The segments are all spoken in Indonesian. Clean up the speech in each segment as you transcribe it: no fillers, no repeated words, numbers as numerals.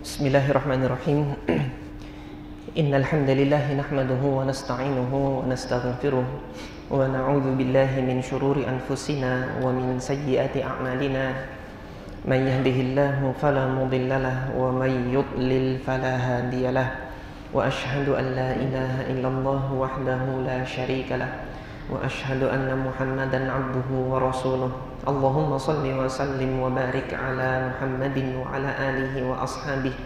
Bismillahirrahmanirrahim. Innal hamdalillah nahmaduhu wa nasta'inuhu wa nastaghfiruh wa na'udzu billahi min shururi anfusina wa min sayyiati a'malina. May yahdihillahu fala mudhillalah wa may yudlil fala hadiyalah. Wa asyhadu an la ilaha illallah wahdahu la syarikalah wa asyhadu anna Muhammadan 'abduhu wa rasuluh. Allahumma salli wa sallim wa barik ala Muhammadin wa ala alihi wa ashabihi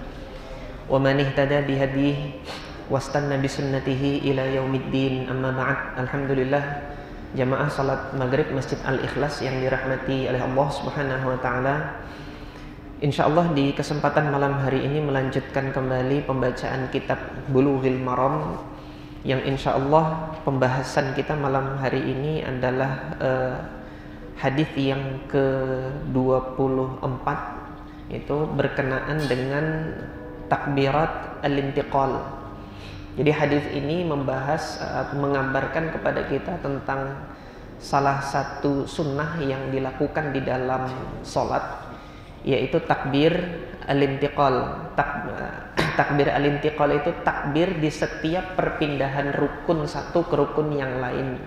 wa man ihtada bihadihi wastanna bisunnatihi ila yaumiddin. Amma ba'd. Alhamdulillah, jamaah salat maghrib Masjid Al-Ikhlas yang dirahmati oleh Allah Subhanahu wa taala. Insyaallah di kesempatan malam hari ini melanjutkan kembali pembacaan kitab Bulughul Maram, yang insyaallah pembahasan kita malam hari ini adalah hadis yang ke-24, itu berkenaan dengan takbirat al-intiqal. Jadi hadis ini membahas mengabarkan kepada kita tentang salah satu sunnah yang dilakukan di dalam sholat, yaitu takbir al-intiqal. Takbir al-intiqal itu takbir di setiap perpindahan rukun satu ke rukun yang lain.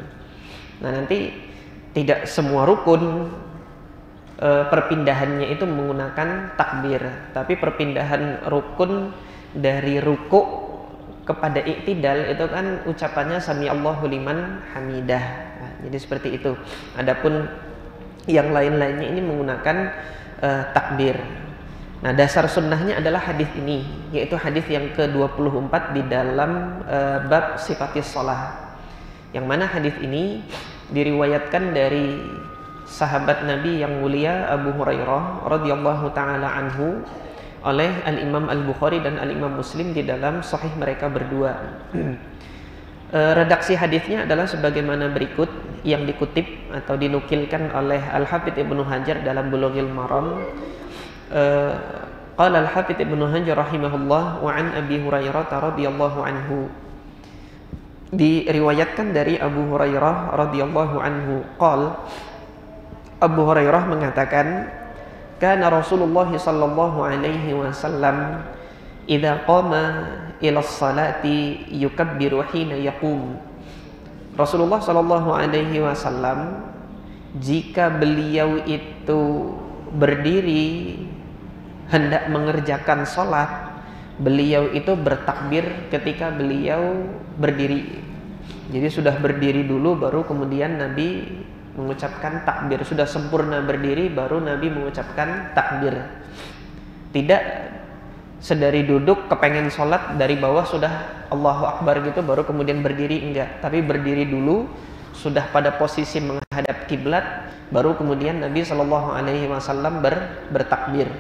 Nah, nanti tidak semua rukun perpindahannya itu menggunakan takbir, tapi perpindahan rukun dari ruku kepada i'tidal itu kan ucapannya sami Allahu liman hamidah. Nah, jadi seperti itu. Adapun yang lain-lainnya ini menggunakan takbir. Nah, dasar sunnahnya adalah hadis ini, yaitu hadis yang ke-24 di dalam bab sifatis shalah, yang mana hadis ini diriwayatkan dari sahabat Nabi yang mulia Abu Hurairah radhiyallahu taala anhu oleh Al-Imam Al-Bukhari dan Al-Imam Muslim di dalam sahih mereka berdua. Redaksi hadisnya adalah sebagaimana berikut yang dikutip atau dinukilkan oleh Al-Hafidz Ibnu Hajar dalam Bulughul Maram. Qala Al-Hafidz Ibnu Hajar rahimahullah wa an Abi Hurairah radhiyallahu anhu, diriwayatkan dari Abu Hurairah radhiyallahu anhu qala, Abu Hurairah mengatakan, kana Rasulullah sallallahu alaihi wasallam idza qama ila sholati yukabbiru hina yaqum. Rasulullah sallallahu alaihi wasallam jika beliau itu berdiri hendak mengerjakan sholat, beliau itu bertakbir ketika beliau berdiri. Jadi sudah berdiri dulu baru kemudian Nabi mengucapkan takbir. Sudah sempurna berdiri baru Nabi mengucapkan takbir. Tidak sedari duduk kepengen sholat dari bawah sudah Allahu Akbar gitu baru kemudian berdiri, enggak. Tapi berdiri dulu, sudah pada posisi menghadap kiblat baru kemudian Nabi SAW bertakbir.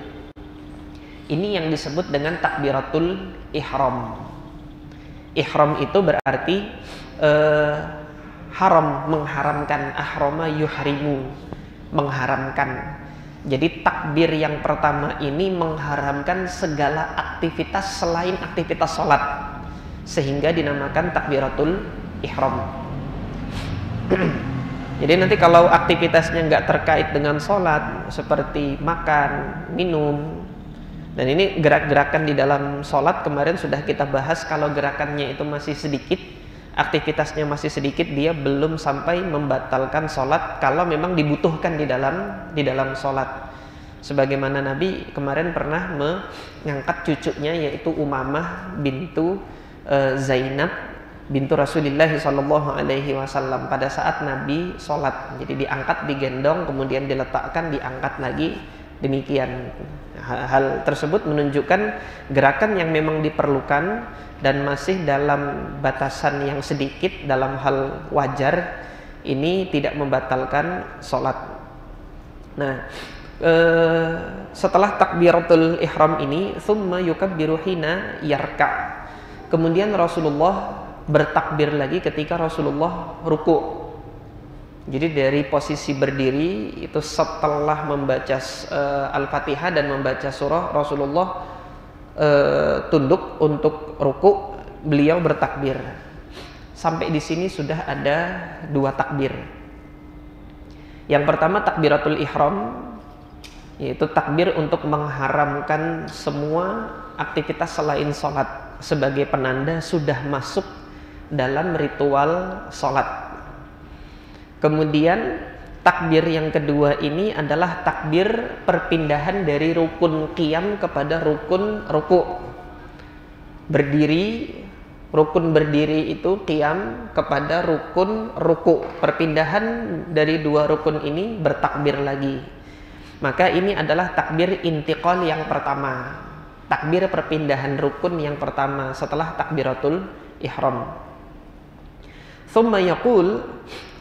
Ini yang disebut dengan takbiratul ihram. Ihram itu berarti haram, mengharamkan. Ahrama yuhrimu, mengharamkan. Jadi takbir yang pertama ini mengharamkan segala aktivitas selain aktivitas sholat, sehingga dinamakan takbiratul ihram. Jadi nanti kalau aktivitasnya nggak terkait dengan sholat, seperti makan, minum, dan ini gerak-gerakan di dalam sholat kemarin sudah kita bahas, kalau gerakannya itu masih sedikit, aktivitasnya masih sedikit, dia belum sampai membatalkan sholat kalau memang dibutuhkan di dalam sholat. Sebagaimana Nabi kemarin pernah mengangkat cucunya, yaitu Umamah bintu Zainab bintu Rasulullah sallallahu alaihi wasallam pada saat Nabi sholat. Jadi diangkat, digendong, kemudian diletakkan, diangkat lagi, demikian. Hal tersebut menunjukkan gerakan yang memang diperlukan dan masih dalam batasan yang sedikit, dalam hal wajar, ini tidak membatalkan sholat. Nah, setelah takbiratul ihram ini, thumma yukabbiru hina yarka. Kemudian Rasulullah bertakbir lagi ketika Rasulullah ruku. Jadi dari posisi berdiri itu setelah membaca Al-Fatihah dan membaca surah, Rasulullah tunduk untuk ruku, beliau bertakbir. Sampai di sini sudah ada dua takbir. Yang pertama takbiratul ihram, yaitu takbir untuk mengharamkan semua aktivitas selain sholat sebagai penanda sudah masuk dalam ritual sholat. Kemudian takbir yang kedua ini adalah takbir perpindahan dari rukun qiyam kepada rukun ruku. Rukun berdiri itu qiyam kepada rukun ruku. Perpindahan dari dua rukun ini bertakbir lagi. Maka ini adalah takbir intiqal yang pertama. Takbir perpindahan rukun yang pertama setelah takbiratul ihram. Tsumma yaqul,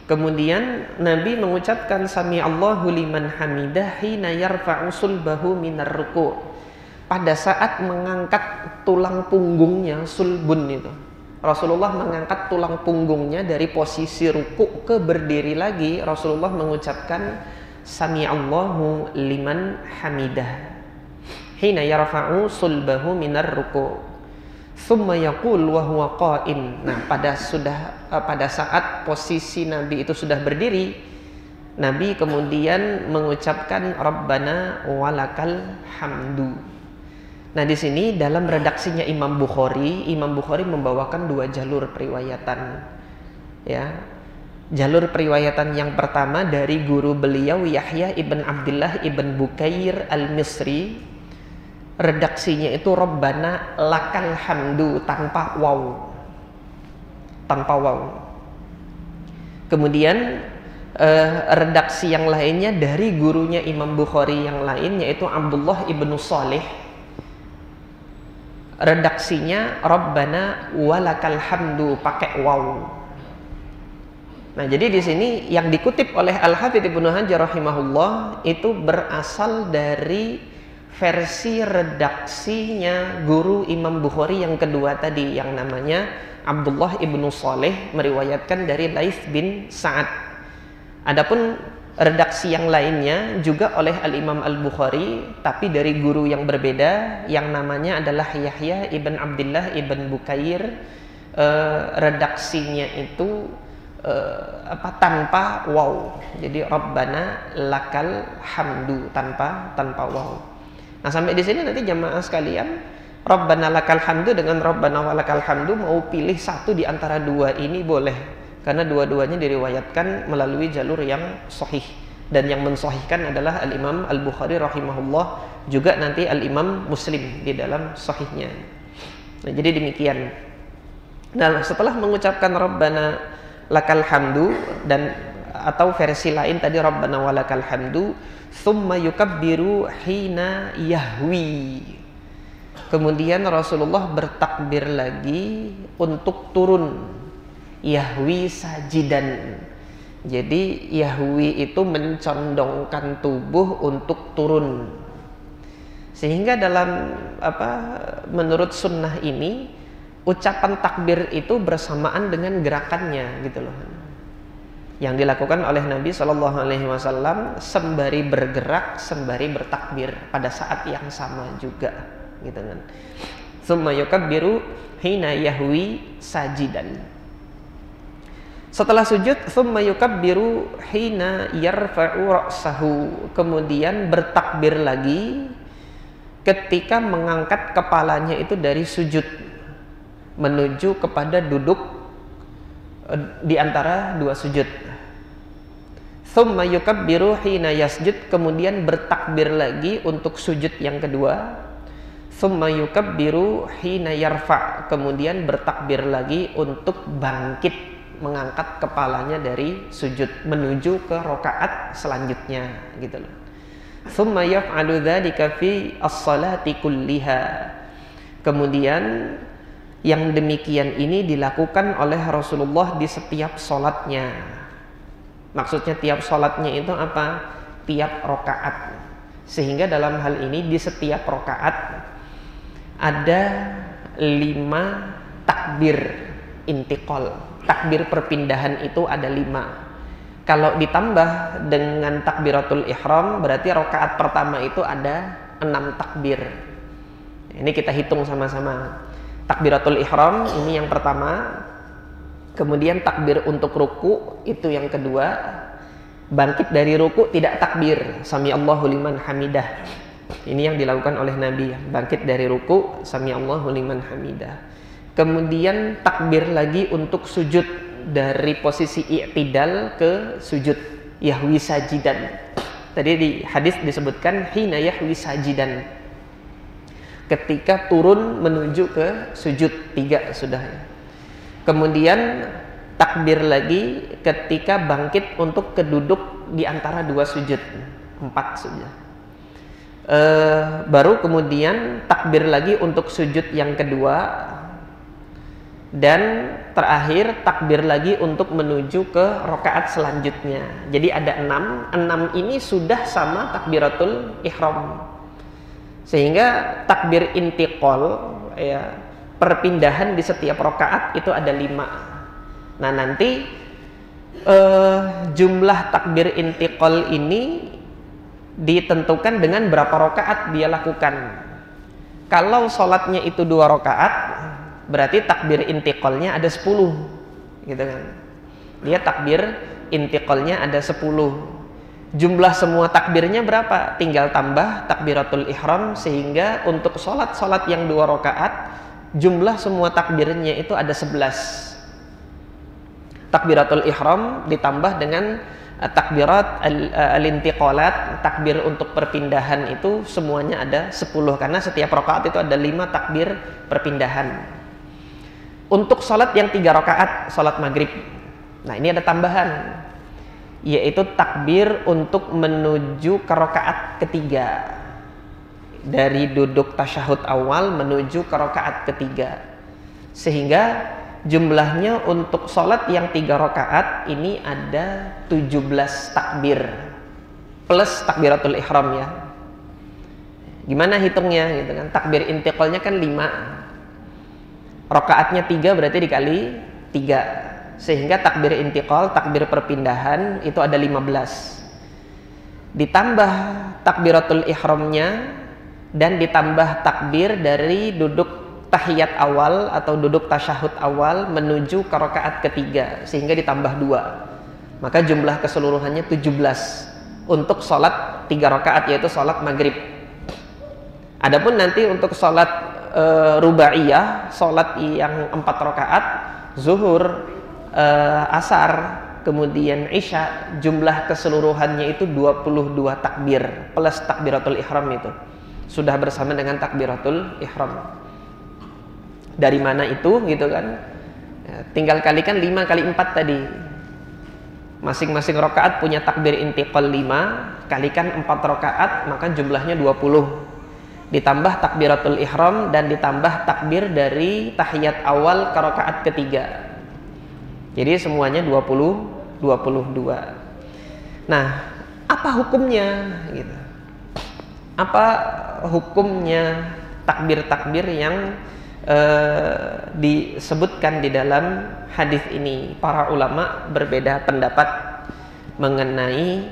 kemudian Nabi mengucapkan sami Allahu liman hamidah hina yarfa'u sulbahu minar ruku'. Pada saat mengangkat tulang punggungnya, sulbun itu. Rasulullah mengangkat tulang punggungnya dari posisi ruku' ke berdiri lagi. Rasulullah mengucapkan sami Allahu liman hamidah hina yarfa'u sulbahu minar ruku'. Tsumma yaqul wa huwa qa'im. Nah, pada saat posisi Nabi itu sudah berdiri, Nabi kemudian mengucapkan Rabbana walakal hamdu. Nah, di sini dalam redaksinya Imam Bukhari membawakan dua jalur periwayatan. Ya. Jalur periwayatan yang pertama dari guru beliau Yahya ibn Abdullah ibn Bukair al-Misri. Redaksinya itu Rabbana lakal hamdu tanpa waw. Kemudian redaksi yang lainnya dari gurunya Imam Bukhari yang lain, yaitu Abdullah ibnu Salih. Redaksinya Rabbana walakal hamdu pakai waw. Nah, jadi di sini yang dikutip oleh Al-Hafidz Ibnu Hajar rahimahullah itu berasal dari versi redaksinya guru Imam Bukhari yang kedua tadi, yang namanya Abdullah ibnu Saleh, meriwayatkan dari Laits bin Sa'ad. Adapun redaksi yang lainnya juga oleh Al-Imam Al-Bukhari, tapi dari guru yang berbeda, yang namanya adalah Yahya ibn Abdullah ibn Bukair. Redaksinya itu tanpa waw. Jadi Rabbana lakal hamdu tanpa waw. Nah, sampai di sini nanti jamaah sekalian, Rabbana lakal hamdu dengan Rabbana walakal hamdu mau pilih satu di antara dua ini boleh, karena dua-duanya diriwayatkan melalui jalur yang sahih, dan yang mensahihkan adalah Al-Imam Al-Bukhari rahimahullah, juga nanti Al-Imam Muslim di dalam sahihnya. Nah, jadi demikian. Nah, setelah mengucapkan Rabbana lakal hamdu dan atau versi lain tadi Rabbana walakal hamdu, tsumma yukabbiru hina yahwi. Kemudian Rasulullah bertakbir lagi untuk turun. Yahwi sajidan. Jadi yahwi itu mencondongkan tubuh untuk turun. Sehingga dalam menurut sunnah ini ucapan takbir itu bersamaan dengan gerakannya gitu loh. Yang dilakukan oleh Nabi Shallallahu Alaihi Wasallam sembari bergerak, sembari bertakbir pada saat yang sama juga, gitu kan. Tsumma yukabbiru hina yahwi sajidan. Setelah sujud, tsumma yukabbiru hina yarfa'u ra'sahu. Kemudian bertakbir lagi ketika mengangkat kepalanya itu dari sujud menuju kepada duduk di antara dua sujud. Tsumma yukabbiru hina yasjud. Kemudian bertakbir lagi untuk sujud yang kedua. Tsumma yukabbiru hina yarfa'. Kemudian bertakbir lagi untuk bangkit mengangkat kepalanya dari sujud menuju ke rakaat selanjutnya, gitu loh. Tsumma yaf'alu dzalika fi as-salati kulliha. Kemudian yang demikian ini dilakukan oleh Rasulullah di setiap sholatnya. Maksudnya tiap sholatnya itu apa? Tiap rokaat. Sehingga dalam hal ini di setiap rokaat ada 5 takbir intiqal. Takbir perpindahan itu ada 5. Kalau ditambah dengan takbiratul ihram, berarti rokaat pertama itu ada 6 takbir. Ini kita hitung sama-sama. Takbiratul ihram ini yang pertama. Kemudian takbir untuk ruku itu yang kedua. Bangkit dari ruku tidak takbir, sami Allahu liman hamidah. Ini yang dilakukan oleh Nabi, bangkit dari ruku, sami Allahu liman hamidah. Kemudian takbir lagi untuk sujud, dari posisi i'tidal ke sujud, yahwi sajidan. Tadi di hadis disebutkan hina yahwi sajidan, ketika turun menuju ke sujud, 3 sudah. Kemudian takbir lagi ketika bangkit untuk keduduk di antara 2 sujud, 4 sudah. Baru kemudian takbir lagi untuk sujud yang kedua, dan terakhir takbir lagi untuk menuju ke rakaat selanjutnya. Jadi ada 6 ini sudah sama takbiratul ihram, sehingga takbir intiqal, ya, perpindahan di setiap rakaat itu ada 5. Nah, nanti jumlah takbir intiqal ini ditentukan dengan berapa rakaat dia lakukan. Kalau sholatnya itu 2 rakaat, berarti takbir intiqalnya ada 10, gitu kan. Dia takbir intiqalnya ada 10. Jumlah semua takbirnya berapa? Tinggal tambah takbiratul ihram, sehingga untuk sholat yang 2 rakaat jumlah semua takbirnya itu ada 11. Takbiratul ihram ditambah dengan takbirat al-intiqalat, takbir untuk perpindahan, itu semuanya ada 10, karena setiap rakaat itu ada 5 takbir perpindahan. Untuk sholat yang 3 rakaat, sholat maghrib, nah ini ada tambahan, yaitu takbir untuk menuju ke rakaat ketiga, dari duduk tasyahud awal menuju ke rakaat ketiga, sehingga jumlahnya untuk sholat yang 3 rakaat ini ada 17 takbir plus takbiratul ihram, ya. Gimana hitungnya gitu kan? Takbir intiqalnya kan 5, rakaatnya 3, berarti dikali 3, sehingga takbir intiqal, takbir perpindahan itu ada 15. Ditambah takbiratul ihramnya dan ditambah takbir dari duduk tahiyat awal atau duduk tasyahud awal menuju ke rakaat ketiga, sehingga ditambah 2, maka jumlah keseluruhannya 17 untuk sholat 3 rakaat, yaitu sholat maghrib. Adapun nanti untuk sholat rubaiyah, sholat yang 4 rakaat, zuhur, asar, kemudian isya, jumlah keseluruhannya itu 22 takbir plus takbiratul ihram, itu sudah bersama dengan takbiratul ihram. Dari mana itu, gitu kan? Ya, tinggal kalikan 5 kali 4 tadi. Masing-masing rakaat punya takbir intiqal 5, kalikan 4 rakaat, maka jumlahnya 20. Ditambah takbiratul ihram dan ditambah takbir dari tahiyat awal ke rakaat ketiga. Jadi semuanya 22. Nah, apa hukumnya, gitu? Apa hukumnya takbir-takbir yang disebutkan di dalam hadis ini? Para ulama berbeda pendapat mengenai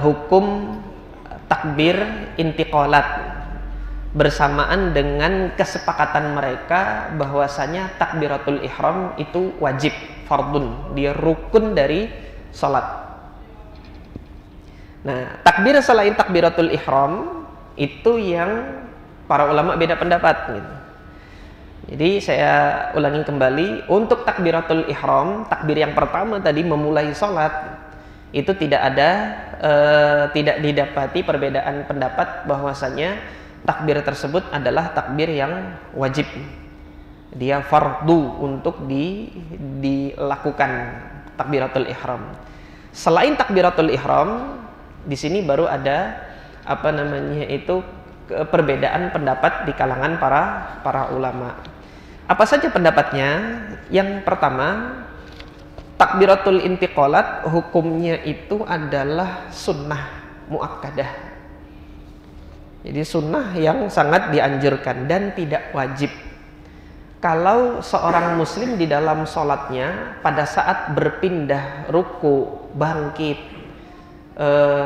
hukum takbir intiqalat, bersamaan dengan kesepakatan mereka bahwasanya takbiratul ihram itu wajib, fardun, dia rukun dari salat. Nah, takbir selain takbiratul ihram itu yang para ulama beda pendapat, gitu. Jadi saya ulangi kembali, untuk takbiratul ihram, takbir yang pertama tadi memulai sholat, itu tidak didapati perbedaan pendapat bahwasanya takbir tersebut adalah takbir yang wajib, dia fardu untuk dilakukan takbiratul ihram. Selain takbiratul ihram, di sini baru ada perbedaan pendapat di kalangan para ulama. Apa saja pendapatnya? Yang pertama, takbiratul intiqalat hukumnya itu adalah sunnah muakkadah. Jadi sunnah yang sangat dianjurkan dan tidak wajib. Kalau seorang muslim di dalam sholatnya pada saat berpindah ruku, bangkit,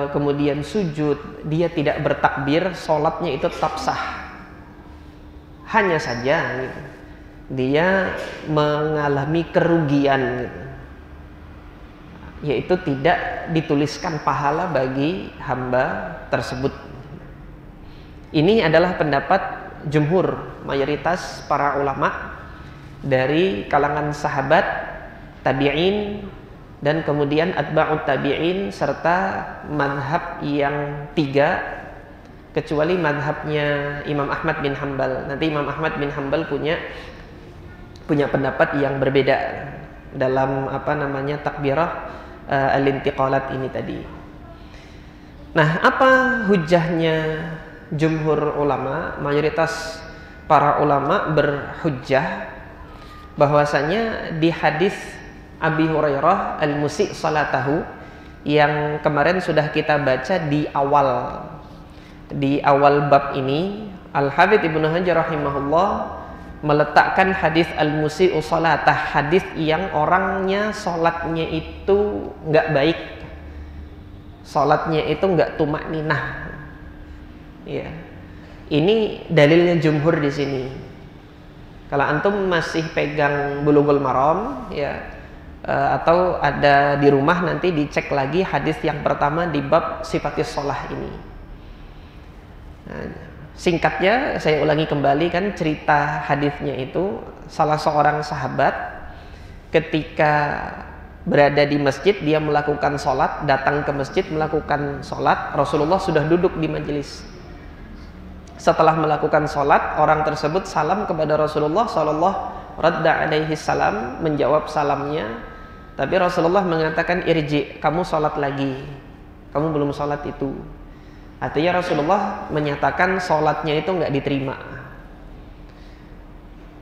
kemudian sujud, dia tidak bertakbir, sholatnya itu tetap sah. Hanya saja, gitu, dia mengalami kerugian, gitu. yaitu tidak dituliskan pahala bagi hamba tersebut. Ini adalah pendapat jumhur, mayoritas para ulama dari kalangan sahabat, tabi'in, dan kemudian atba'ut tabi'in, serta madhab yang 3 kecuali madhabnya Imam Ahmad bin Hanbal. Nanti Imam Ahmad bin Hanbal punya pendapat yang berbeda dalam takbirah al-intiqalat ini tadi. Nah, apa hujahnya jumhur ulama? Mayoritas para ulama berhujjah bahwasanya di hadis Abi Hurairah al-musi' salatahu yang kemarin sudah kita baca di awal bab ini, Al-Hafidz Ibnu Hajar rahimahullah meletakkan hadis al-musi'u salatah, hadis yang orangnya salatnya itu nggak baik, salatnya itu nggak tumakninah. Ya, ini dalilnya jumhur di sini. Kalau antum masih pegang Bulughul Maram, ya, atau ada di rumah, nanti dicek lagi hadis yang pertama di bab sifatis shalah ini. Nah, singkatnya saya ulangi kembali, kan cerita hadisnya itu salah seorang sahabat ketika berada di masjid, dia melakukan sholat, datang ke masjid melakukan sholat, Rasulullah sudah duduk di majelis. Setelah melakukan sholat, orang tersebut salam kepada Rasulullah sallallahu alaihi wasallam, menjawab salamnya, tapi Rasulullah mengatakan irji, kamu sholat lagi, kamu belum sholat itu. Artinya Rasulullah menyatakan sholatnya itu nggak diterima.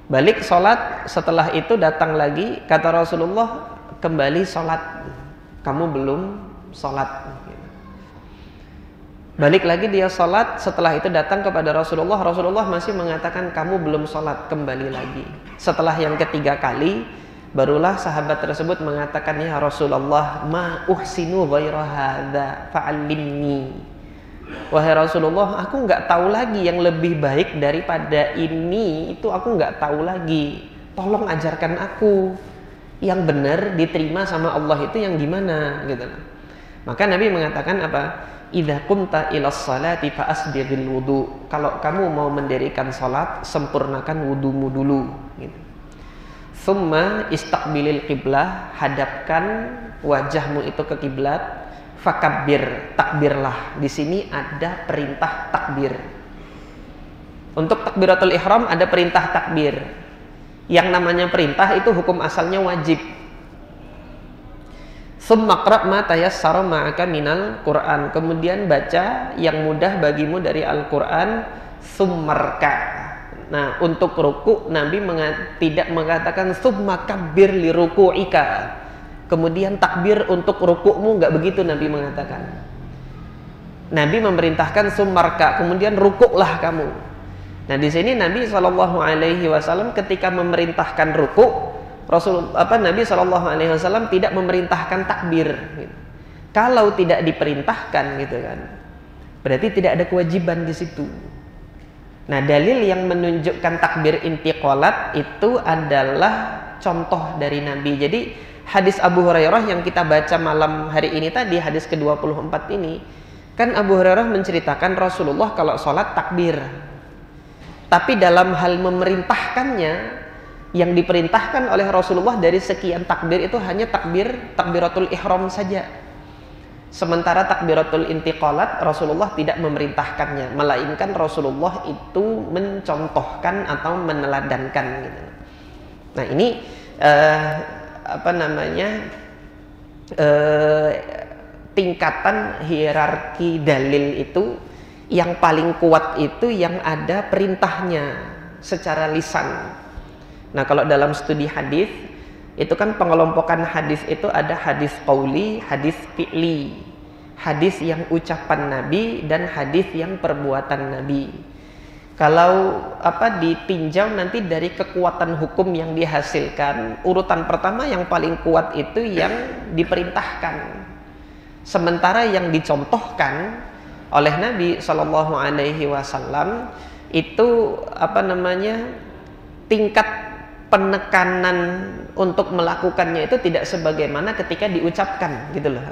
Balik sholat, setelah itu datang lagi, kata Rasulullah, kembali sholat, kamu belum sholat. Balik lagi dia sholat, setelah itu datang kepada Rasulullah, Rasulullah masih mengatakan kamu belum sholat, kembali lagi. Setelah yang ketiga kali, barulah sahabat tersebut mengatakan, ya Rasulullah, ma uhsinu ghaira hadza fa'allimni. Wahai Rasulullah, aku nggak tahu lagi yang lebih baik daripada ini, itu aku nggak tahu lagi, tolong ajarkan aku yang benar diterima sama Allah itu yang gimana gitu. Maka Nabi mengatakan apa? Idza qumta ilas salati fa asbighil wudu. Kalau kamu mau mendirikan salat, sempurnakan wudumu dulu gitu. Tsumma istaqbilil qiblah, hadapkan wajahmu itu ke kiblat. Fakabbir, takbirlah. Di sini ada perintah takbir. Untuk takbiratul ihram ada perintah takbir. Yang namanya perintah itu hukum asalnya wajib. Tsumma qra' ma tayassara ma'aka minal Qur'an. Kemudian baca yang mudah bagimu dari Al-Qur'an. Tsummarka. Nah, untuk ruku Nabi tidak mengatakan tsumma kabbir li ruku'ika. Kemudian takbir untuk rukukmu, nggak begitu Nabi mengatakan. Nabi memerintahkan tsummarka, kemudian rukuklah kamu. Nah, di sini Nabi SAW ketika memerintahkan rukuk, Nabi SAW tidak memerintahkan takbir. Gitu. Kalau tidak diperintahkan, gitu kan, berarti tidak ada kewajiban di situ. Nah, dalil yang menunjukkan takbir intiqalat itu adalah contoh dari Nabi. Jadi hadis Abu Hurairah yang kita baca malam hari ini tadi, hadis ke-24 ini, kan Abu Hurairah menceritakan Rasulullah kalau sholat takbir. Tapi dalam hal memerintahkannya, yang diperintahkan oleh Rasulullah dari sekian takbir itu hanya takbiratul ihram saja. Sementara takbiratul intiqalat Rasulullah tidak memerintahkannya, melainkan Rasulullah itu mencontohkan atau meneladankan gitu. Nah, ini tingkatan hierarki dalil itu, yang paling kuat itu yang ada perintahnya secara lisan. Nah, kalau dalam studi hadis itu kan pengelompokan hadis itu ada hadis qauli, hadis fi'li, hadis yang ucapan Nabi dan hadis yang perbuatan Nabi. Kalau ditinjau nanti dari kekuatan hukum yang dihasilkan, urutan pertama yang paling kuat itu yang diperintahkan. Sementara yang dicontohkan oleh Nabi Shallallahu Alaihi Wasallam itu tingkat penekanan untuk melakukannya itu tidak sebagaimana ketika diucapkan gitu loh.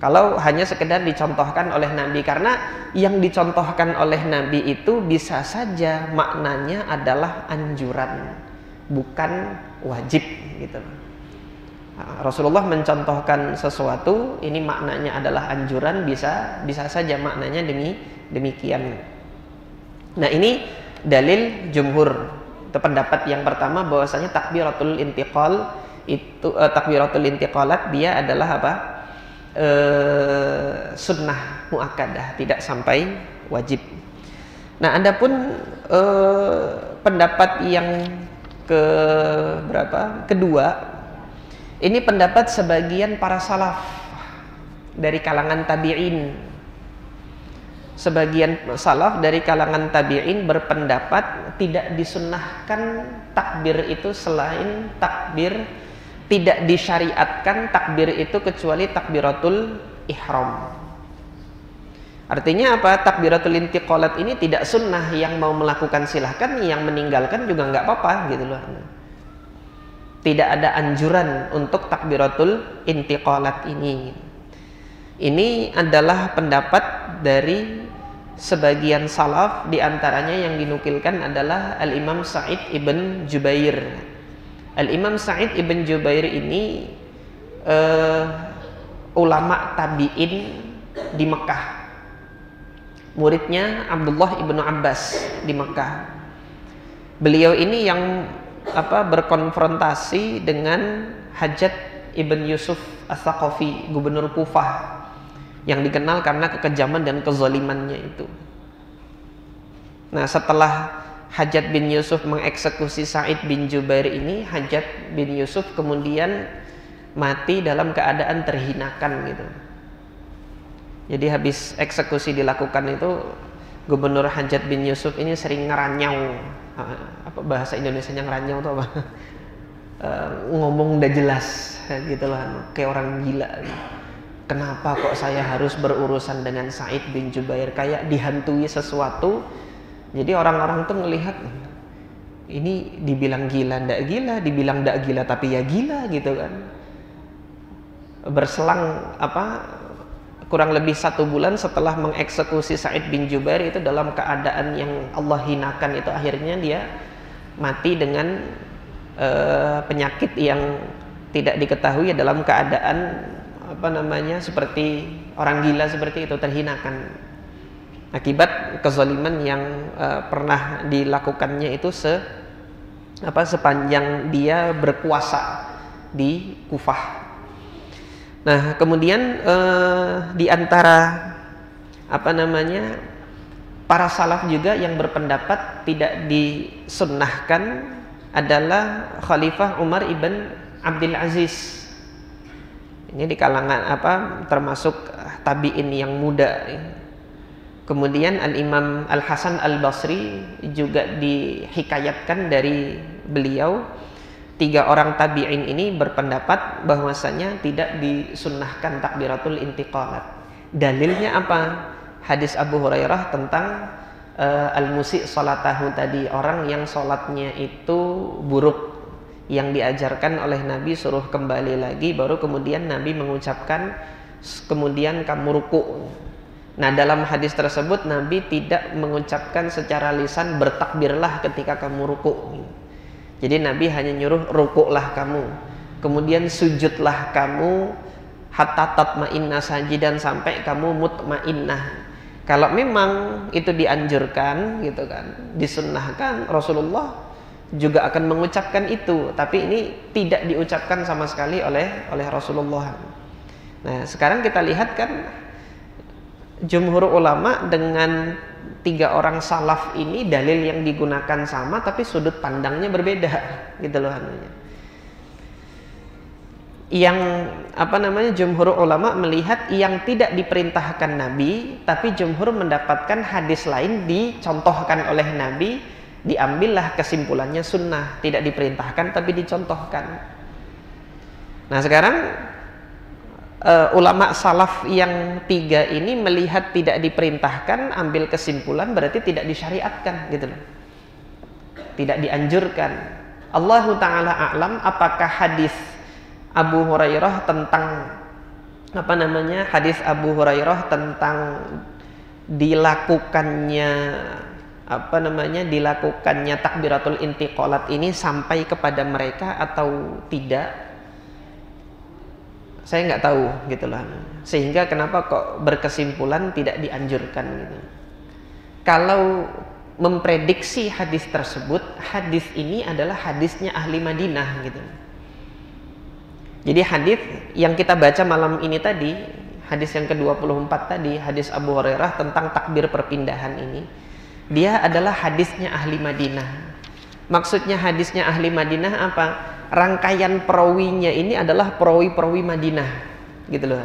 Kalau hanya sekedar dicontohkan oleh Nabi, karena yang dicontohkan oleh Nabi itu bisa saja maknanya adalah anjuran, bukan wajib gitu. Rasulullah mencontohkan sesuatu, ini maknanya adalah anjuran, bisa saja maknanya demikian. Nah, ini dalil jumhur. Itu pendapat yang pertama, bahwasanya takbiratul intiqal itu takbiratul intiqalat dia adalah apa? Sunnah muakkadah, tidak sampai wajib. Nah, adapun pendapat yang kedua, ini pendapat sebagian para salaf dari kalangan tabi'in. Sebagian salaf dari kalangan tabi'in berpendapat tidak disunnahkan takbir itu selain takbir, tidak disyariatkan takbir itu kecuali takbiratul ihram. Artinya apa? Takbiratul intiqalat ini tidak sunnah, yang mau melakukan silahkan, yang meninggalkan juga nggak apa-apa gitu loh. Tidak ada anjuran untuk takbiratul intiqalat ini. Ini adalah pendapat dari sebagian salaf, diantaranya yang dinukilkan adalah Al-Imam Sa'id ibn Jubair. Al-Imam Sa'id ibn Jubair ini ulama tabi'in di Mekah, muridnya Abdullah ibnu Abbas di Mekah. Beliau ini yang berkonfrontasi dengan Hajjaj ibn Yusuf As-Saqafi, gubernur Kufah, yang dikenal karena kekejaman dan kezalimannya itu. Nah, setelah Hajjaj bin Yusuf mengeksekusi Sa'id bin Jubair ini, Hajjaj bin Yusuf kemudian mati dalam keadaan terhinakan gitu. Jadi habis eksekusi dilakukan itu, Gubernur Hajjaj bin Yusuf ini sering ngeranyau. Apa bahasa Indonesianya ngeranyau itu apa? Ngomong udah jelas gitu lah, kayak orang gila. Kenapa kok saya harus berurusan dengan Sa'id bin Jubair, kayak dihantui sesuatu. Jadi orang-orang tuh ngelihat, ini dibilang gila, ndak gila, dibilang ndak gila tapi ya gila gitu kan. Berselang kurang lebih 1 bulan setelah mengeksekusi Sa'id bin Jubair itu, dalam keadaan yang Allah hinakan itu, akhirnya dia mati dengan penyakit yang tidak diketahui, dalam keadaan seperti orang gila seperti itu, terhinakan akibat kezaliman yang pernah dilakukannya itu sepanjang dia berkuasa di Kufah. Nah, kemudian di antara para salaf juga yang berpendapat tidak disunnahkan adalah Khalifah Umar ibn Abdul Aziz. Ini di kalangan termasuk tabi'in yang muda. Kemudian Al-Imam Al-Hasan Al-Basri juga dihikayatkan dari beliau. 3 orang tabi'in ini berpendapat bahwasanya tidak disunnahkan takbiratul intiqalat. Dalilnya apa? Hadis Abu Hurairah tentang al-musi' salatahu tadi, orang yang sholatnya itu buruk, yang diajarkan oleh Nabi suruh kembali lagi, baru kemudian Nabi mengucapkan kemudian kamu ruku. Nah, dalam hadis tersebut Nabi tidak mengucapkan secara lisan bertakbirlah ketika kamu ruku. Jadi Nabi hanya nyuruh rukuklah kamu, kemudian sujudlah kamu hatta tatma'inna sajidan, sampai kamu mutmainnah. Kalau memang itu dianjurkan gitu kan, disunnahkan, Rasulullah juga akan mengucapkan itu, tapi ini tidak diucapkan sama sekali oleh Rasulullah. Nah, sekarang kita lihat kan, jumhur ulama dengan 3 orang salaf ini, dalil yang digunakan sama tapi sudut pandangnya berbeda gitu loh anunya. Yang jumhur ulama melihat yang tidak diperintahkan Nabi, tapi jumhur mendapatkan hadis lain dicontohkan oleh Nabi, diambillah kesimpulannya sunnah, tidak diperintahkan tapi dicontohkan. Nah, sekarang ulama salaf yang 3 ini melihat tidak diperintahkan, ambil kesimpulan berarti tidak disyariatkan gitu loh, tidak dianjurkan. Allahu ta'ala a'lam apakah hadis Abu Hurairah tentang hadis Abu Hurairah tentang dilakukannya takbiratul intiqalat ini sampai kepada mereka atau tidak, saya nggak tahu gitu lah. Sehingga kenapa kok berkesimpulan tidak dianjurkan gitu. Kalau memprediksi hadis tersebut, hadis ini adalah hadisnya ahli Madinah gitu. Jadi hadis yang kita baca malam ini tadi, hadis yang ke-24 tadi, hadis Abu Hurairah tentang takbir perpindahan ini, dia adalah hadisnya ahli Madinah. Maksudnya hadisnya ahli Madinah apa? Rangkaian perawinya ini adalah perawi-perawi Madinah gitu loh.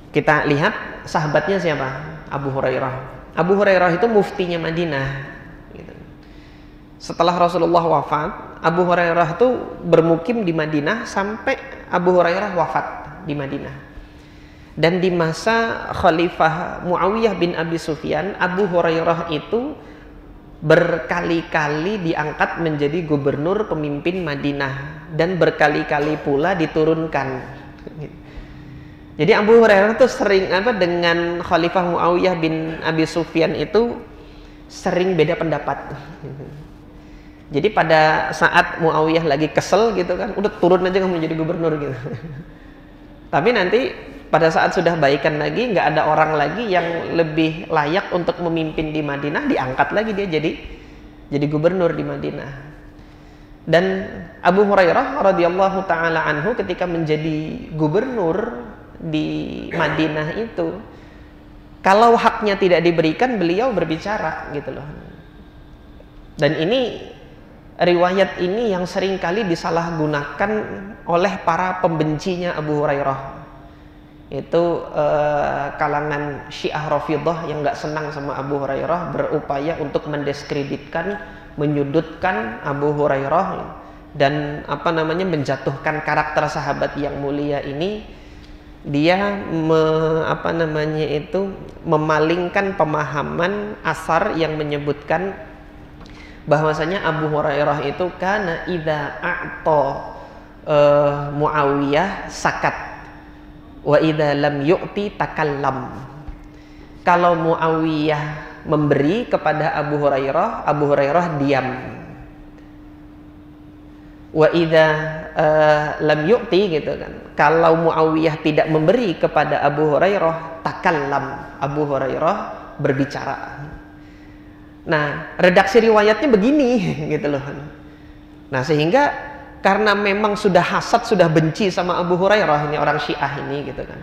Kita lihat sahabatnya siapa? Abu Hurairah. Abu Hurairah itu muftinya Madinah gitu. Setelah Rasulullah wafat, Abu Hurairah itu bermukim di Madinah sampai Abu Hurairah wafat di Madinah. Dan di masa Khalifah Muawiyah bin Abi Sufyan, Abu Hurairah itu berkali-kali diangkat menjadi gubernur pemimpin Madinah dan berkali-kali pula diturunkan. Jadi Abu Hurairah itu sering dengan Khalifah Muawiyah bin Abi Sufyan itu sering beda pendapat. Jadi pada saat Muawiyah lagi kesel gitu kan, udah turun aja kamu jadi gubernur gitu. Tapi nanti pada saat sudah baikan lagi, nggak ada orang lagi yang lebih layak untuk memimpin di Madinah, diangkat lagi dia jadi gubernur di Madinah. Dan Abu Hurairah radhiyallahu taala anhu ketika menjadi gubernur di Madinah itu, kalau haknya tidak diberikan, beliau berbicara gitu loh. Dan ini riwayat ini yang seringkali disalahgunakan oleh para pembencinya Abu Hurairah. Itu kalangan Syiah Rafidhah yang nggak senang sama Abu Hurairah berupaya untuk mendiskreditkan, menyudutkan Abu Hurairah dan menjatuhkan karakter sahabat yang mulia ini. Dia memalingkan pemahaman asar yang menyebutkan bahwasanya Abu Hurairah itu kana idza a'ta Muawiyah sakat wa idza lam yu'ti takallam. Kalau Muawiyah memberi kepada Abu Hurairah diam. Wa idza lam yu'ti gitu kan. Kalau Muawiyah tidak memberi kepada Abu Hurairah, takallam, Abu Hurairah berbicara. Nah, redaksi riwayatnya begini gitu loh. Nah, sehingga karena memang sudah hasad, sudah benci sama Abu Hurairah, ini orang Syiah ini gitu kan.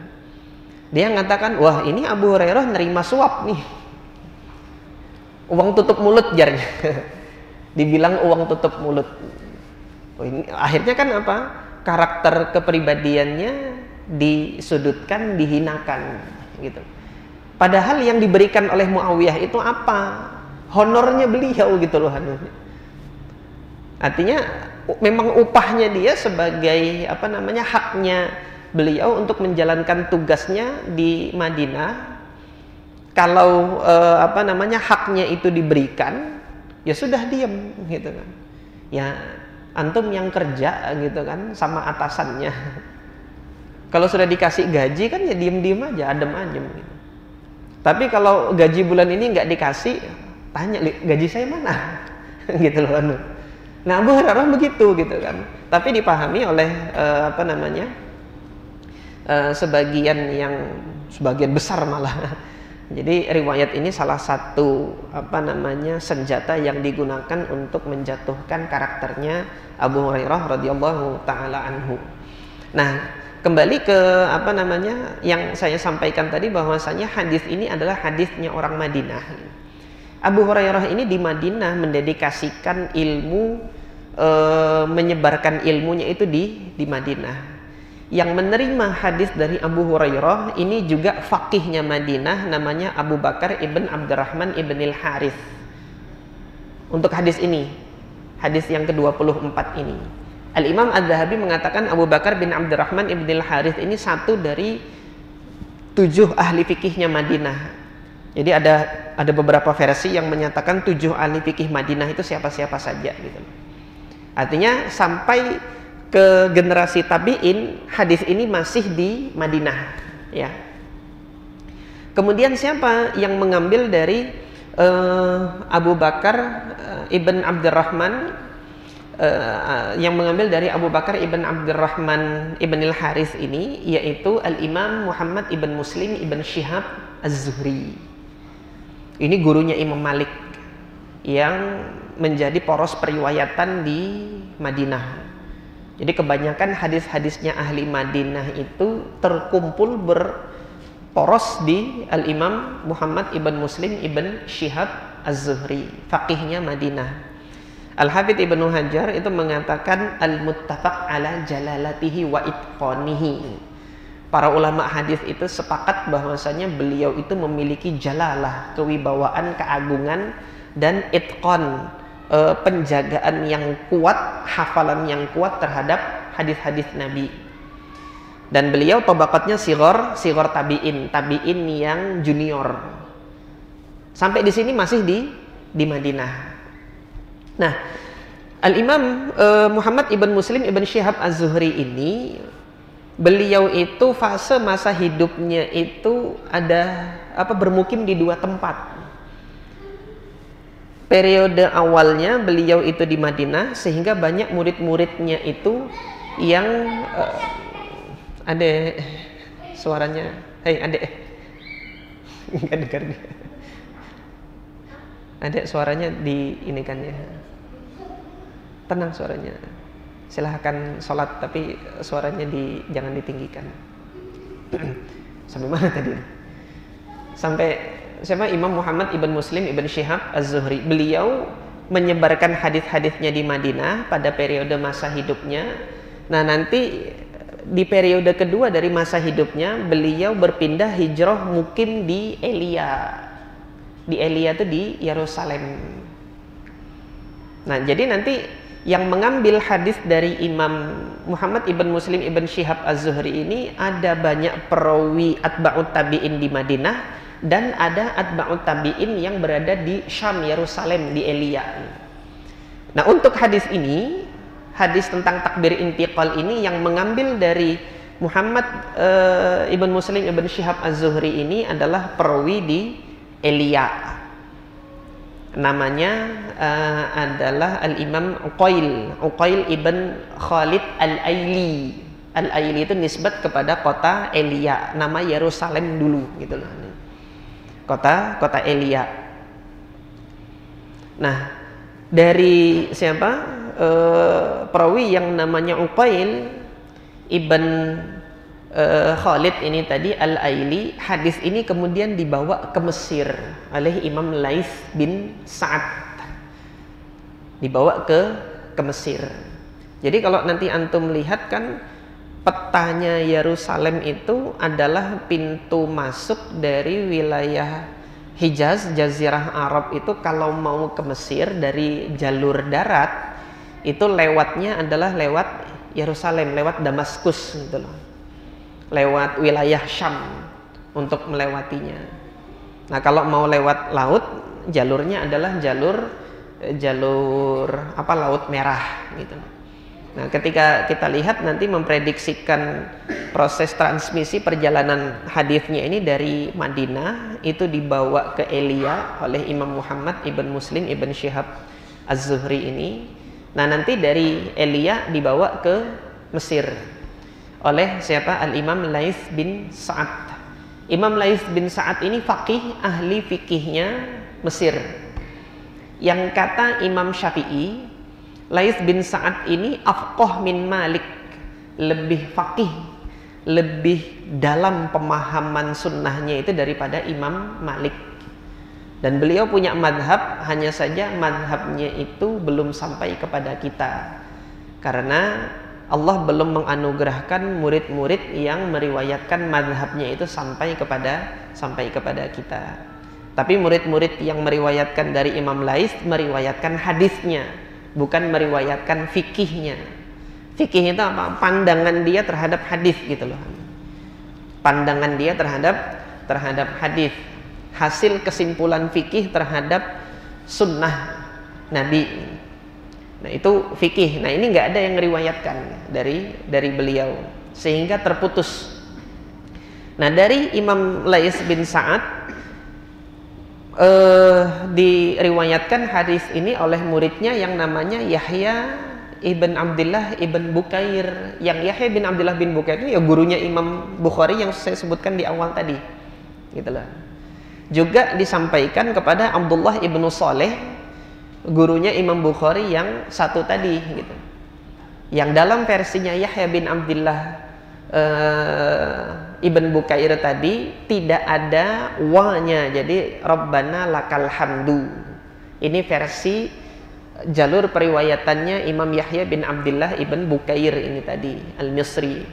Dia mengatakan, wah ini Abu Hurairah nerima suap nih. Uang tutup mulut jarnya. Dibilang uang tutup mulut. Oh, ini akhirnya kan apa? Karakter kepribadiannya disudutkan, dihinakan gitu. Padahal yang diberikan oleh Muawiyah itu apa? Honornya beliau gitu loh. Artinya memang upahnya dia sebagai haknya beliau untuk menjalankan tugasnya di Madinah. Kalau haknya itu diberikan, ya sudah diam gitu kan. Ya antum yang kerja gitu kan sama atasannya. Kalau sudah dikasih gaji kan ya diem-diem aja, adem aja gitu. Tapi kalau gaji bulan ini nggak dikasih, tanya gaji saya mana gitu loh. Nah Abu Hurairah begitu gitu kan. Tapi dipahami oleh sebagian besar malah. Jadi riwayat ini salah satu senjata yang digunakan untuk menjatuhkan karakternya Abu Hurairah radhiyallahu taala anhu. Nah, kembali ke yang saya sampaikan tadi, bahwasanya hadis ini adalah hadisnya orang Madinah. Abu Hurairah ini di Madinah mendedikasikan ilmu, menyebarkan ilmunya itu di Madinah. Yang menerima hadis dari Abu Hurairah ini juga faqihnya Madinah, namanya Abu Bakar ibn Abdurrahman ibn al-Harith. Untuk hadis ini, hadis yang ke-24 ini, Al-Imam Az-Zahabi mengatakan Abu Bakar bin Abdurrahman ibn al-Harith ini satu dari 7 ahli fikihnya Madinah. Jadi ada beberapa versi yang menyatakan 7 ahli fikih Madinah itu siapa-siapa saja gitu. Artinya sampai ke generasi tabi'in hadis ini masih di Madinah ya. Kemudian siapa yang mengambil dari Abu Bakar ibn Abdurrahman, yang mengambil dari Abu Bakar ibn Abdurrahman ibn al-Harith ini, yaitu Al-Imam Muhammad ibn Muslim ibn Shihab Az-Zuhri. Ini gurunya Imam Malik yang menjadi poros periwayatan di Madinah. Jadi kebanyakan hadis-hadisnya ahli Madinah itu terkumpul berporos di Al-Imam Muhammad ibn Muslim ibn Shihab Az-Zuhri, faqihnya Madinah. Al-Hafidz Ibnu Hajar itu mengatakan al-muttafaq ala jalalatihi wa itqanihi. Para ulama hadis itu sepakat bahwasanya beliau itu memiliki jalalah, kewibawaan, keagungan, dan itqan, penjagaan yang kuat, hafalan yang kuat terhadap hadis-hadis Nabi. Dan beliau tabaqatnya sighar tabi'in yang junior. Sampai di sini masih di Madinah. Nah, Al-Imam Muhammad ibn Muslim ibn Shihab Az-Zuhri ini, beliau itu fase masa hidupnya itu bermukim di 2 tempat. Periode awalnya beliau itu di Madinah, sehingga banyak murid-muridnya itu yang adek suaranya, adek nggak dengar nih. Adek suaranya di ini kan ya, tenang suaranya. Silahkan sholat tapi suaranya jangan ditinggikan. Sampai mana tadi? Sampai siapa? Imam Muhammad ibn Muslim ibn Shihab Az-Zuhri. Beliau menyebarkan hadis-hadisnya di Madinah pada periode masa hidupnya. Nah, nanti di periode kedua dari masa hidupnya beliau berpindah hijrah mukim di Elia. Di Elia itu di Yerusalem. Nah, jadi nanti yang mengambil hadis dari Imam Muhammad ibn Muslim ibn Shihab Az-Zuhri ini ada banyak perawi atba'ut tabi'in di Madinah dan ada atba'ut tabi'in yang berada di Syam, Yerusalem, di Elia. Nah, untuk hadis ini, hadis tentang takbir intiqal ini yang mengambil dari Muhammad ibn Muslim ibn Shihab Az-Zuhri ini adalah perawi di Elia. Namanya adalah Al-Imam Uqail ibn Khalid Al-Aili. Al-Aili itu nisbat kepada kota Elia, nama Yerusalem dulu gitu loh. Kota Elia. Nah, dari siapa? Perawi yang namanya Uqail ibn Khalid ini tadi Al-Aili, hadis ini kemudian dibawa ke Mesir oleh Imam Laits bin Sa'ad. Dibawa ke Mesir. Jadi kalau nanti antum lihat kan petanya Yerusalem itu adalah pintu masuk dari wilayah Hijaz, Jazirah Arab itu. Kalau mau ke Mesir dari jalur darat itu lewatnya adalah lewat Yerusalem, lewat Damaskus gitu loh. Lewat wilayah Syam untuk melewatinya. Nah, kalau mau lewat laut, jalurnya adalah jalur Laut Merah gitu. Nah, ketika kita lihat nanti memprediksikan proses transmisi perjalanan hadisnya ini dari Madinah itu dibawa ke Elia oleh Imam Muhammad ibn Muslim ibn Shihab Az-Zuhri ini. Nah, nanti dari Elia dibawa ke Mesir oleh siapa? Al-Imam Laits bin Sa'ad. Imam Laits bin Sa'ad ini faqih, ahli fikihnya Mesir. Yang kata Imam Syafi'i, Laits bin Sa'ad ini afqah min Malik, lebih faqih, lebih dalam pemahaman sunnahnya itu daripada Imam Malik. Dan beliau punya madhab, hanya saja madhabnya itu belum sampai kepada kita karena Allah belum menganugerahkan murid-murid yang meriwayatkan madhabnya itu sampai kepada kita. Tapi murid-murid yang meriwayatkan dari Imam Laits meriwayatkan hadisnya, bukan meriwayatkan fikihnya. Fikih itu apa? Pandangan dia terhadap hadis gitu loh. Pandangan dia terhadap hadis. hasil kesimpulan fikih terhadap sunnah Nabi. Nah itu fikih. Nah ini nggak ada yang meriwayatkan dari beliau, sehingga terputus. Nah dari Imam Lais bin Sa'ad diriwayatkan hadis ini oleh muridnya yang namanya Yahya ibn Abdullah ibn Bukair. Yang Yahya bin Abdullah bin Bukair itu ya gurunya Imam Bukhari yang saya sebutkan di awal tadi, gitulah. Juga disampaikan kepada Abdullah ibnu Saleh, gurunya Imam Bukhari yang satu tadi, gitu. Yang dalam versinya Yahya bin Abdullah Ibn Bukair tadi tidak ada wa-nya, jadi Rabbana lakal hamdu. Ini versi jalur periwayatannya Imam Yahya bin Abdullah Ibn Bukair ini tadi, Al-Misri.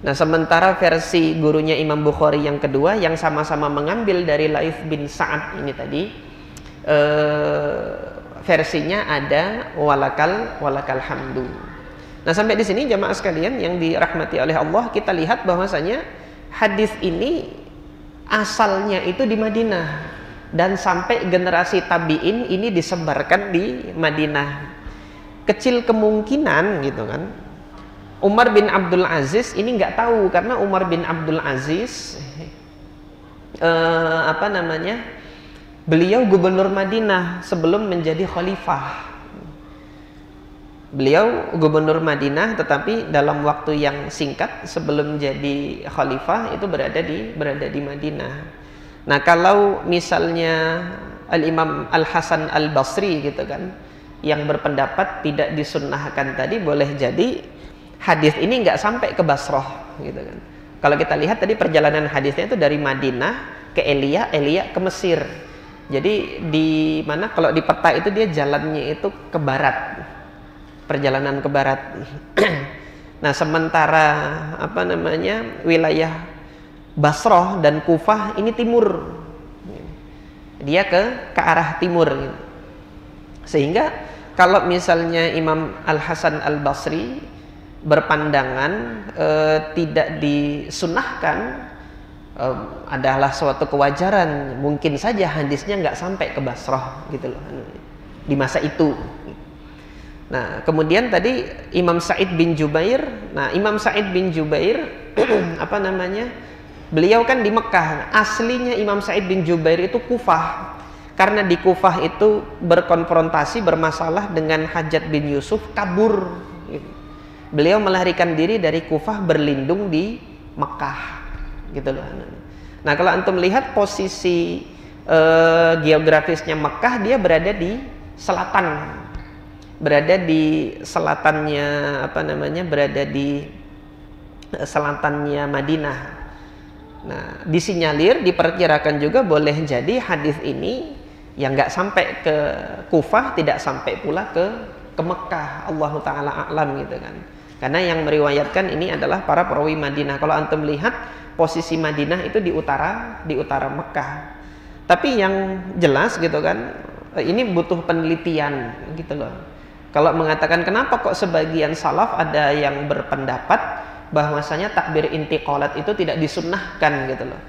Nah sementara versi gurunya Imam Bukhari yang kedua yang sama-sama mengambil dari Laits bin Sa'ad ini tadi, versinya ada walakal hamdu. Nah sampai di sini jamaah sekalian yang dirahmati oleh Allah, kita lihat bahwasanya hadis ini asalnya itu di Madinah dan sampai generasi tabi'in ini disebarkan di Madinah. Kecil kemungkinan gitu kan Umar bin Abdul Aziz ini nggak tahu, karena Umar bin Abdul Aziz beliau gubernur Madinah sebelum menjadi khalifah. Beliau gubernur Madinah, tetapi dalam waktu yang singkat sebelum jadi khalifah itu berada di Madinah. Nah kalau misalnya Al-Imam Al-Hasan Al-Basri gitu kan, yang berpendapat tidak disunnahkan tadi, boleh jadi hadis ini nggak sampai ke Basrah gitu kan. Kalau kita lihat tadi perjalanan hadisnya itu dari Madinah ke Elia ke Mesir. Jadi di mana kalau di peta itu dia jalannya itu ke barat, perjalanan ke barat. Nah sementara wilayah Basrah dan Kufah ini timur, dia ke arah timur gitu. Sehingga kalau misalnya Imam Al-Hasan Al-Basri berpandangan tidak disunahkan, adalah suatu kewajaran, mungkin saja hadisnya nggak sampai ke Basrah gitu loh di masa itu. Nah kemudian tadi Imam Sa'id bin Jubair. Nah Imam Sa'id bin Jubair beliau kan di Mekah. Aslinya Imam Sa'id bin Jubair itu Kufah, karena di Kufah itu berkonfrontasi bermasalah dengan Hajjaj bin Yusuf, kabur gitu. Beliau melarikan diri dari Kufah, berlindung di Mekah gitu loh. Nah kalau antum lihat posisi geografisnya Mekah, dia berada di selatan, berada di selatannya berada di selatannya Madinah. Nah disinyalir, diperkirakan juga boleh jadi hadis ini yang nggak sampai ke Kufah, tidak sampai pula ke Mekah. Allahu taala a'lam gitu kan. Karena yang meriwayatkan ini adalah para perawi Madinah. Kalau antum lihat posisi Madinah itu di utara Mekah. Tapi yang jelas gitu kan, ini butuh penelitian gitu loh. Kalau mengatakan kenapa kok sebagian salaf ada yang berpendapat bahwasanya takbir intiqalat itu tidak disunnahkan gitu loh.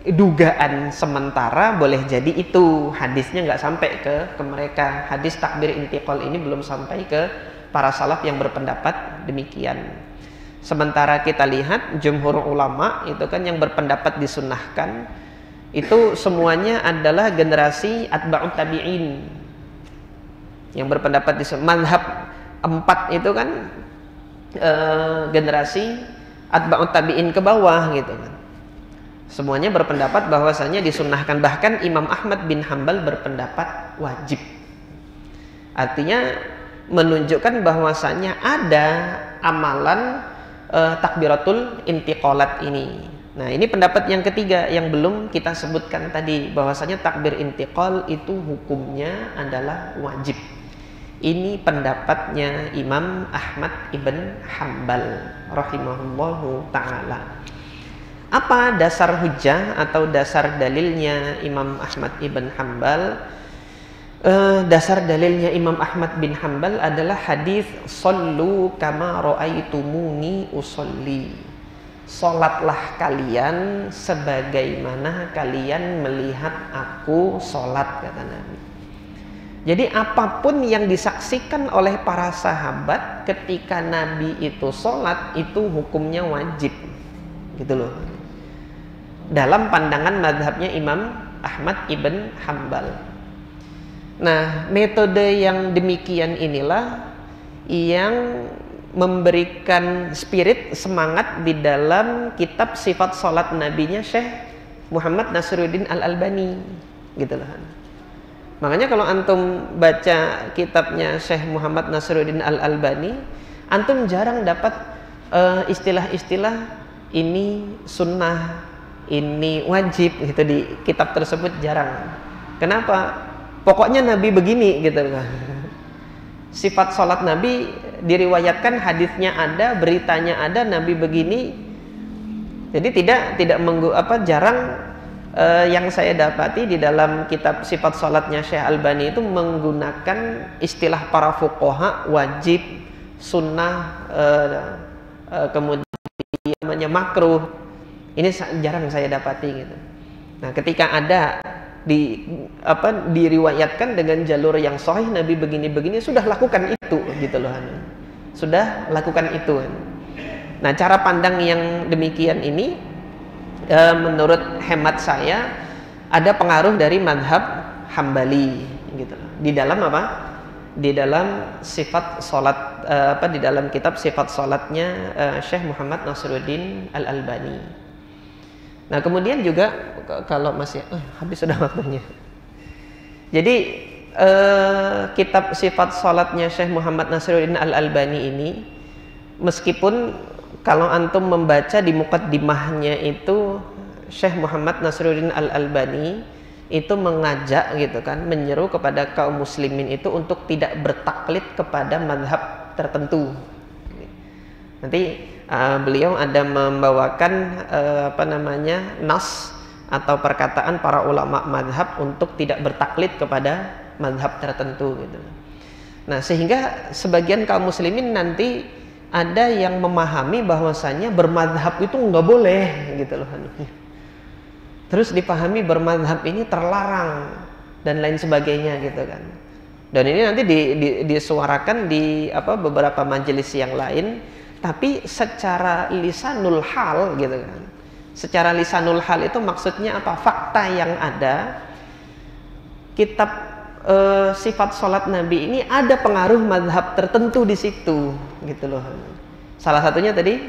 Dugaan sementara boleh jadi itu hadisnya nggak sampai ke mereka. Hadis takbir intiqal ini belum sampai ke para salaf yang berpendapat demikian. Sementara kita lihat jumhur ulama itu kan yang berpendapat disunnahkan itu semuanya adalah generasi atba'ut tabi'in. Yang berpendapat di mazhab 4 itu kan generasi atba'ut tabi'in ke bawah gitu kan. Semuanya berpendapat bahwasanya disunnahkan, bahkan Imam Ahmad bin Hambal berpendapat wajib. Artinya menunjukkan bahwasanya ada amalan takbiratul intiqalat ini. Nah, ini pendapat yang ketiga yang belum kita sebutkan tadi, bahwasanya takbir intiqal itu hukumnya adalah wajib. Ini pendapatnya Imam Ahmad ibn Hambal rahimahullahu ta'ala. Apa dasar hujjah atau dasar dalilnya Imam Ahmad ibn Hambal? Dasar dalilnya Imam Ahmad bin Hambal adalah hadis sallu kama ra'aitumuni usolli. "Sholatlah kalian sebagaimana kalian melihat aku sholat," kata Nabi. Jadi apapun yang disaksikan oleh para sahabat ketika Nabi itu sholat, itu hukumnya wajib, gitu loh. Dalam pandangan madhabnya Imam Ahmad ibn Hanbal. Nah, metode yang demikian inilah yang memberikan spirit, semangat di dalam kitab sifat sholat nabinya Syekh Muhammad Nasiruddin Al-Albani, gitu loh. Makanya kalau antum baca kitabnya Syekh Muhammad Nasiruddin Al-Albani, antum jarang dapat istilah-istilah ini sunnah, ini wajib gitu di kitab tersebut, jarang. Kenapa? Pokoknya Nabi begini gitu kan. Sifat sholat Nabi diriwayatkan, hadisnya ada, beritanya ada, Nabi begini. Jadi jarang. Yang saya dapati di dalam kitab sifat sholatnya Syekh Albani itu menggunakan istilah para fuqaha, wajib, sunnah, kemudian namanya makruh. Ini jarang saya dapati gitu. Nah, ketika ada diriwayatkan dengan jalur yang sahih, Nabi begini-begini, sudah lakukan itu gitu loh. Sudah lakukan itu. Nah, cara pandang yang demikian ini menurut hemat saya ada pengaruh dari madhab Hambali gitu. Di dalam apa? Di dalam sifat salat di dalam kitab sifat salatnya Syekh Muhammad Nasiruddin Al-Albani. Nah, kemudian juga kalau masih habis sudah waktunya. Jadi kitab sifat salatnya Syekh Muhammad Nasiruddin Al-Albani ini, meskipun kalau antum membaca di muqaddimahnya itu Syekh Muhammad Nasiruddin Al-Albani itu mengajak gitu kan, menyeru kepada kaum muslimin itu untuk tidak bertaklid kepada mazhab tertentu. Nanti beliau ada membawakan nas atau perkataan para ulama mazhab untuk tidak bertaklid kepada mazhab tertentu gitu. Nah, sehingga sebagian kaum muslimin nanti ada yang memahami bahwasanya bermadhab itu nggak boleh gitu loh. Terus dipahami bermadhab ini terlarang dan lain sebagainya gitu kan. Dan ini nanti disuarakan di beberapa majelis yang lain, tapi secara lisanul hal gitu kan. Secara lisanul hal itu maksudnya apa? Fakta yang ada, kitab sifat sholat Nabi ini ada pengaruh madhab tertentu di situ gitu loh. Salah satunya tadi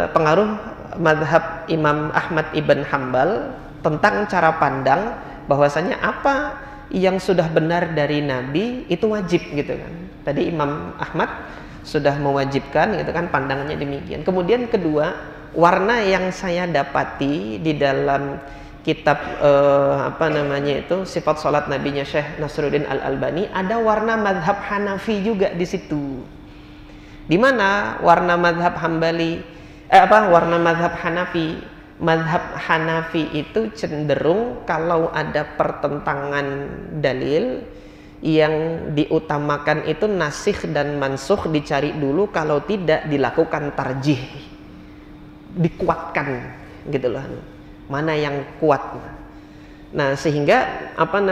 pengaruh madhab Imam Ahmad ibn Hanbal tentang cara pandang bahwasanya apa yang sudah benar dari Nabi itu wajib gitu kan. Tadi Imam Ahmad sudah mewajibkan gitu kan, pandangannya demikian. Kemudian kedua, warna yang saya dapati di dalam kitab sifat sholat nabinya Syekh Nasiruddin Al-Albani, ada warna madhab Hanafi juga di situ. Di mana warna madhab warna madhab Hanafi? Madhab Hanafi itu cenderung kalau ada pertentangan dalil, yang diutamakan itu nasikh dan mansukh dicari dulu, kalau tidak dilakukan tarjih, dikuatkan gitu loh. Mana yang kuat. Nah, sehingga adapun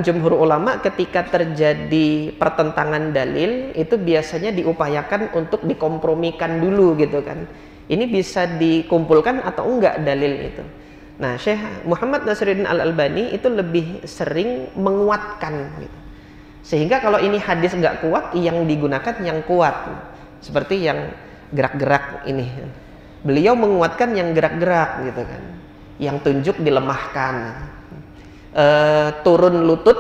jumhur ulama ketika terjadi pertentangan dalil itu biasanya diupayakan untuk dikompromikan dulu gitu kan. Ini bisa dikumpulkan atau enggak dalil itu. Nah, Syekh Muhammad Nasiruddin Al-Albani itu lebih sering menguatkan gitu. Sehingga kalau ini hadis enggak kuat, yang digunakan yang kuat. Seperti yang gerak-gerak ini. Beliau menguatkan yang gerak-gerak gitu kan, yang tunjuk dilemahkan, turun lutut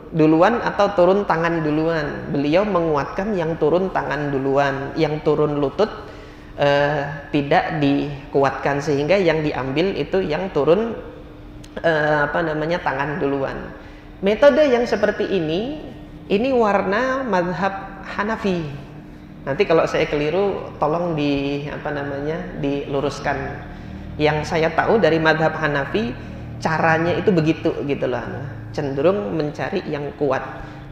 duluan atau turun tangan duluan. Beliau menguatkan yang turun tangan duluan, yang turun lutut tidak dikuatkan, sehingga yang diambil itu yang turun tangan duluan. Metode yang seperti ini warna mazhab Hanafi. Nanti kalau saya keliru tolong diluruskan. Yang saya tahu dari madhab Hanafi, caranya itu begitu gitu loh, cenderung mencari yang kuat.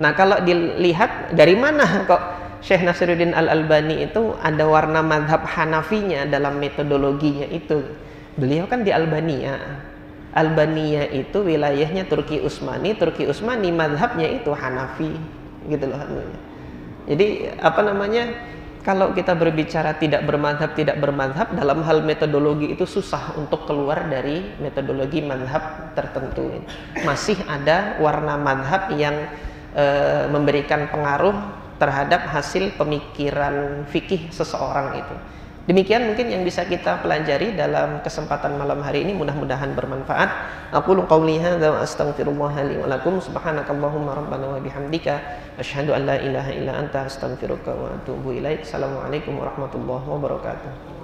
Nah, kalau dilihat dari mana kok Syekh Nasiruddin Al-Albani itu ada warna madhab Hanafinya dalam metodologinya itu. Beliau kan di Albania. Albania itu wilayahnya Turki Utsmani madhabnya itu Hanafi gitu loh. Jadi apa namanya, kalau kita berbicara tidak bermadhab dalam hal metodologi itu susah untuk keluar dari metodologi madhab tertentu. Masih ada warna madhab yang memberikan pengaruh terhadap hasil pemikiran fikih seseorang itu. Demikian mungkin yang bisa kita pelajari dalam kesempatan malam hari ini, mudah-mudahan bermanfaat. Aqulu qouli hadza wa astaghfirullah li wa lakum, subhanakallahumma rabbana wa bihamdika asyhadu an la ilaha illa anta astaghfiruka wa atubu ilaik. Assalamualaikum warahmatullahi wabarakatuh.